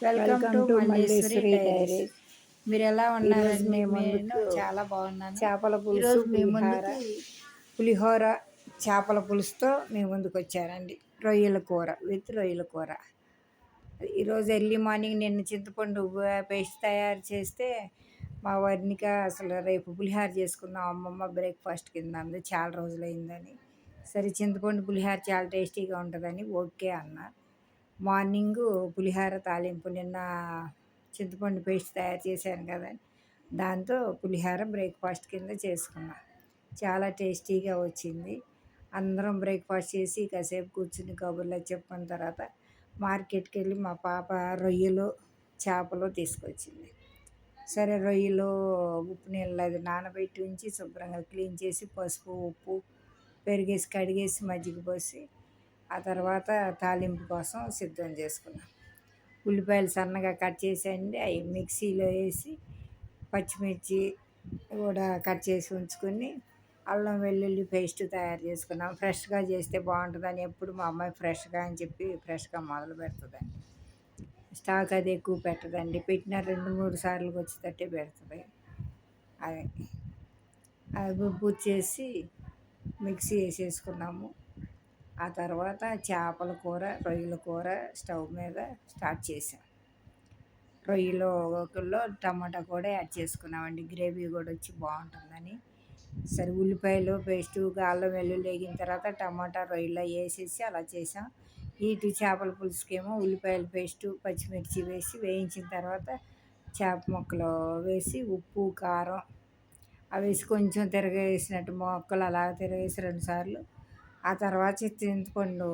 Welcome welcome to to Malleswari Malleswari diaries. Diaries. మీరెలా ఈరోజు ఉన్నారండి? మీ నేను ముందుకు చాలా బాగున్నాను. చేపల పులుసు, ఈరోజు మీ ముందుకి పులిహోర చేపల పులుసుతో మీ ముందుకు వచ్చానండి. రొయ్యల కూర విత్ రొయ్యల కూర. ఈరోజు ఎర్లీ మార్నింగ్ నిన్న చింతపండు పేస్ట్ తయారు చేస్తే మా వర్ణిక అసలు రేపు పులిహోర చేసుకుందాం అమ్మమ్మ బ్రేక్ఫాస్ట్ కింద అంది, చాలా రోజులైందని. సరే చింతపండు పులిహోర చాలా టేస్టీగా ఉంటుందని ఓకే అన్న. మార్నింగు పులిహోర తాలింపు నిన్న చింతపండు పేస్ట్ తయారు చేశాను కదా, దాంతో పులిహోర బ్రేక్ఫాస్ట్ కింద చేసుకున్నా. చాలా టేస్టీగా వచ్చింది. అందరం బ్రేక్ఫాస్ట్ చేసి కాసేపు కూర్చుని కబుర్లు చెప్పుకున్న తర్వాత మార్కెట్కి వెళ్ళి మా పాప రొయ్యలు చేపలు తీసుకొచ్చింది. సరే రొయ్యలు ఉప్పు నీళ్ళు అది నానబెట్టి ఉంచి శుభ్రంగా క్లీన్ చేసి పసుపు ఉప్పు పెరిగేసి కడిగేసి మజ్జిగ పోసి ఆ తర్వాత తాలింపు కోసం సిద్ధం చేసుకున్నాం. ఉల్లిపాయలు సన్నగా కట్ చేసేయండి, అవి మిక్సీలో వేసి పచ్చిమిర్చి కూడా కట్ చేసి ఉంచుకొని అల్లం వెల్లుల్లి పేస్ట్ తయారు చేసుకున్నాం. ఫ్రెష్గా చేస్తే బాగుంటుందని ఎప్పుడు మా అమ్మాయి ఫ్రెష్గా అని చెప్పి ఫ్రెష్గా మొదలు పెడుతుందండి. స్టాక్ అది ఎక్కువ పెట్టదండి, పెట్టిన 2-3 సార్లు వచ్చేటట్టే పెడుతుంది. అది అది పూర్తి చేసి మిక్సీ వేసేసుకున్నాము. ఆ తర్వాత చేపల కూర రొయ్యల కూర స్టవ్ మీద స్టార్ట్ చేసాం. రొయ్యలో టమాటా కూడా యాడ్ చేసుకున్నామండి, గ్రేవీ కూడా వచ్చి బాగుంటుందని. సరే ఉల్లిపాయలు పేస్టు అల్లం వెల్లుల్లి వేగిన తర్వాత టమాటా రొయ్యలో వేసేసి అలా చేసాం. ఇటు చేపల పులుసుకేమో ఉల్లిపాయల పేస్టు పచ్చిమిర్చి వేసి వేయించిన తర్వాత చేప ముక్కలు వేసి ఉప్పు కారం అవి వేసి కొంచెం తిరగేసినట్టు మొక్కలు అలా తిరగేసి 2 సార్లు. ఆ తర్వాత చింతపండు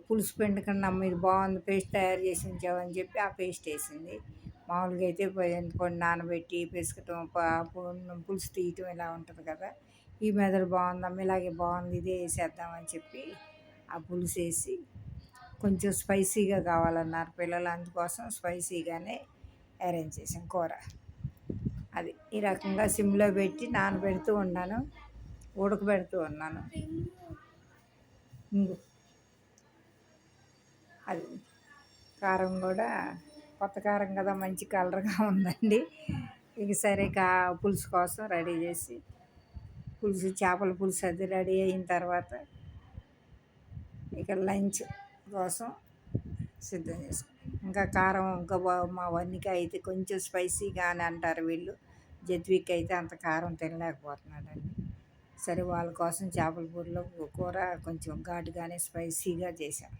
పులుసు పిండకన్నా ఇది బాగుంది పేస్ట్ తయారు చేసి ఉంచామని చెప్పి ఆ పేస్ట్ వేసింది. మామూలుగా అయితే చింతపండు నానబెట్టి పిసకటం పులుసు తీయటం ఇలా ఉంటుంది కదా, ఈ మెథడ్ బాగుందమ్మ, ఇలాగే బాగుంది, ఇదే వేసేద్దామని చెప్పి ఆ పులుసు వేసి కొంచెం స్పైసీగా కావాలన్నారు పిల్లలు, అందుకోసం స్పైసీగానే అరేంజ్ చేసాం కూర. అది ఈ రకంగా సిమ్లో పెట్టి నానబెడుతూ ఉన్నాను, ఉడకబెడుతూ ఉన్నాను. అది కారం కూడా కొత్త కారం కదా, మంచి కలర్గా ఉందండి. ఇక సరే పులుసు కోసం రెడీ చేసి చేపల పులుసు అది రెడీ అయిన తర్వాత ఇక లంచ్ కోసం సిద్ధం చేసుకున్నాం. ఇంకా కారం ఇంకా మా వన్నిక అయితే కొంచెం స్పైసీగా అని అంటారు వీళ్ళు, జత్విక్ అయితే అంత కారం తినలేకపోతున్నాడండి. సరే వాళ్ళ కోసం చేపల కూర కొంచెం ఘాటుగానే స్పైసీగా చేశాం.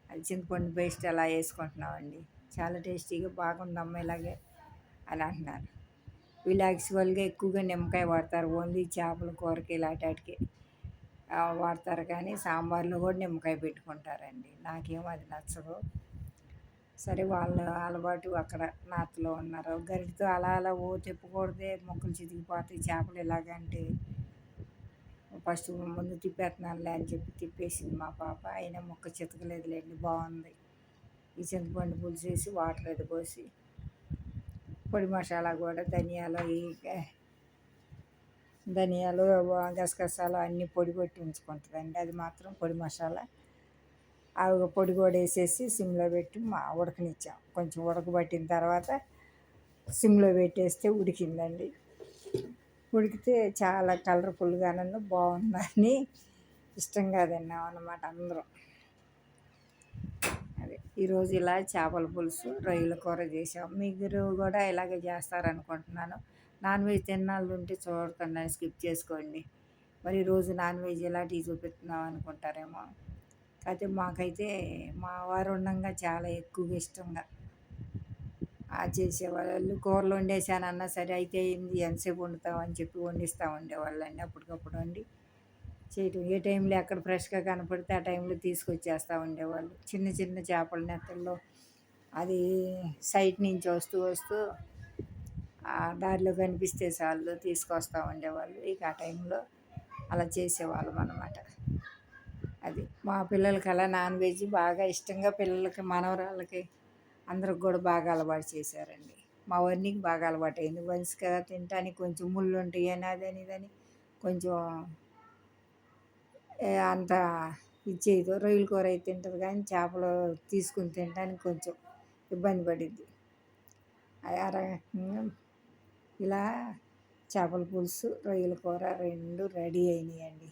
అది చింతపండు పేస్ట్ అలా వేసుకుంటున్నామండి. చాలా టేస్టీగా బాగుందమ్మ ఇలాగే అని అంటున్నారు. వీళ్ళు యాక్చువల్గా ఎక్కువగా నిమ్మకాయ వాడతారు, ఓన్లీ చేపల కూరకి ఇలాంటికి వాడతారు, కానీ సాంబార్లో కూడా నిమ్మకాయ పెట్టుకుంటారండి. నాకేమో అది నచ్చదు. సరే వాళ్ళ అలవాటు, అక్కడ నార్త్లో ఉన్నారు. గరిటతో అలా అలా తిప్పకూడదే, మొక్కలు చితికిపోతాయి చేపలు ఇలాగంటే ఫస్ట్ ముందు తిప్పేస్తున్నానులే అని చెప్పి తిప్పేసింది మా పాప. అయినా మొక్క చితకలేదులేండి, బాగుంది. ఈ చింతపండు పులుసు వేసి వాటర్ అది పోసి పొడి మసాలా కూడా ధనియాలు గసగసాలు అన్నీ పొడి కొట్టి ఉంచుకుంటుందండి, అది మాత్రం పొడి మసాలా అవి పొడి కూడా వేసేసి సిమ్లో పెట్టి ఉడకనిచ్చాం. కొంచెం ఉడకబట్టిన తర్వాత సిమ్లో పెట్టేస్తే ఉడికిందండి. ఉడికితే చాలా కలర్ఫుల్గానూ బాగుందని ఇష్టంగా తిన్నాం అన్నమాట అందరం. అదే ఈరోజు ఇలా చేపల పులుసు రొయ్యల కూర చేసాం. మీరు కూడా ఇలాగే చేస్తారనుకుంటున్నాను. నాన్ వెజ్ తిన్నాళ్ళు ఉంటే చూడకుండా స్కిప్ చేసుకోండి. మరి ఈరోజు నాన్ వెజ్ ఎలాంటివి చూపిస్తున్నాం అనుకుంటారేమో. అయితే మాకైతే మా వారు ఉండగా చాలా ఎక్కువగా ఇష్టంగా చేసేవాళ్ళు. కూరలు వండేసానన్నా సరే అయితే ఎంతసేపు వండుతామని చెప్పి వండిస్తూ ఉండేవాళ్ళండి. అప్పటికప్పుడు వండి చేయటం, ఏ టైంలో ఎక్కడ ఫ్రెష్గా కనపడితే ఆ టైంలో తీసుకొచ్చేస్తూ ఉండేవాళ్ళు. చిన్న చిన్న చేపల నెత్తల్లో అది సైట్ నుంచి వస్తూ వస్తూ దారిలో కనిపిస్తే చాలు తీసుకొస్తూ ఉండేవాళ్ళు. ఇక ఆ టైంలో అలా చేసేవాళ్ళం అన్నమాట. అది మా పిల్లలకి అలా నాన్ వెజ్ బాగా ఇష్టంగా పిల్లలకి మనవరాళ్ళకి అందరికి కూడా బాగా అలవాటు చేశారండి. మా వన్నికి బాగా అలవాటు అయింది. వయసుగా తినటానికి కొంచెం ముళ్ళు ఉంటాయి అని అదని ఇదని కొంచెం అంత ఇచ్చేది. రొయ్యల కూర అయితే తింటుంది, కానీ చేపలు తీసుకుని తినడానికి కొంచెం ఇబ్బంది పడిద్ది. ఆ రకంగా ఇలా చేపల పులుసు రొయ్యల కూర రెండు రెడీ అయినాయండి.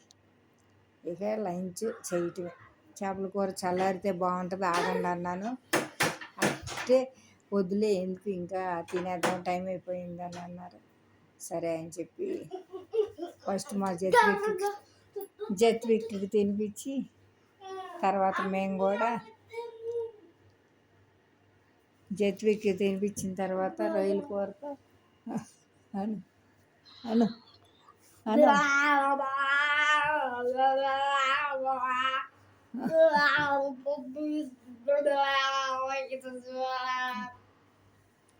ఇక లంచ్ చేయటమే. చేపల కూర చల్లారితే బాగుంటుంది, ఆగండి అన్నాను. అంటే వద్దులే ఎందుకు ఇంకా తినేద్దాం, టైం అయిపోయిందని అన్నారు. సరే అని చెప్పి ఫస్ట్ మా జత్విక్కి తినిపించి తర్వాత మేము కూడా జత్విక్కి తినిపించిన తర్వాత రొయ్యల కూరతో అను అను అను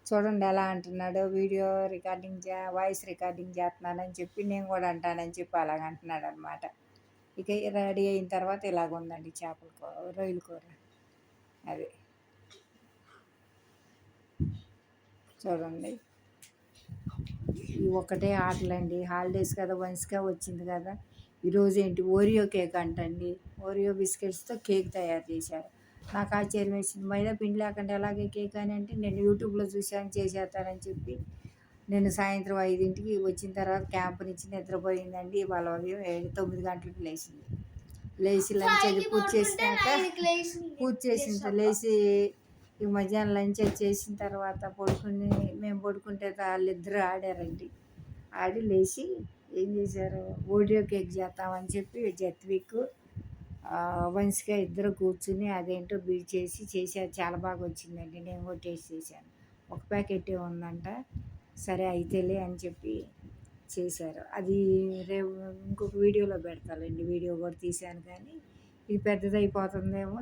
చూడండి ఎలా అంటున్నాడు. వీడియో రికార్డింగ్ వాయిస్ రికార్డింగ్ చేస్తున్నానని చెప్పి నేను కూడా అంటానని చెప్పి అలాగ అంటున్నాడు అనమాట. ఇక రెడీ అయిన తర్వాత ఇలాగ ఉందండి చేపల కూర రొయ్యల కూర. అది చూడండి. ఈ ఒక్కటే ఆటలండి. హాలిడేస్ కదా, వన్స్గా వచ్చింది కదా. ఈరోజు ఏంటి ఓరియో కేక్ అంటండి. ఓరియో బిస్కెట్స్తో కేక్ తయారు చేశారు. నాకు ఆశ్చర్యం వేసింది. మైదా పిండి లేకుండా ఎలాగే కేక్ అని అంటే నేను యూట్యూబ్లో చూశాను చేసేస్తానని చెప్పి నేను సాయంత్రం 5ంటికి వచ్చిన తర్వాత క్యాంప్ నుంచి నిద్రపోయిందండి. వాళ్ళ 9 గంటలకు లేచి లంచ్ అది పూర్తి చేసిన లేచి ఈ మధ్యాహ్నం లంచ్ చేసిన తర్వాత మేము పడుకుంటే వాళ్ళిద్దరూ ఆడారండి. ఆడి లేచి ఏం చేశారు, ఓరియో కేక్ చేద్దామని చెప్పి జత్విక్ వంశిక ఇద్దరు కూర్చుని అదేంటో బీట్ చేశారు. చాలా బాగా వచ్చిందండి. నేను కూడా టేస్ట్ చేశాను. ఒక ప్యాకెటే ఉందంట. సరే అయితేలే అని చెప్పి చేశారు. అది రేపు ఇంకొక వీడియోలో పెడతానండి. వీడియో కూడా తీశాను కానీ ఇది పెద్దదైపోతుందేమో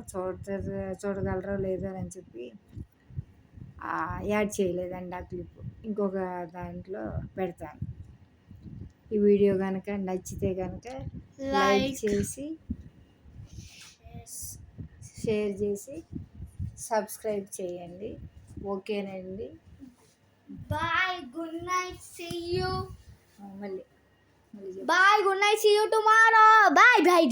చూడగలరో లేదో అని చెప్పి యాడ్ చేయలేదండి ఆ క్లిప్. ఇంకొక దాంట్లో పెడతాను. ఈ వీడియో కనుక నచ్చితే కనుక లైక్ చేసి షేర్ చేసి సబ్స్క్రైబ్ చేయండి. ఓకేనండి. Bye, good night, see you. మళ్ళీ bye, good night, see you tomorrow. Bye bye.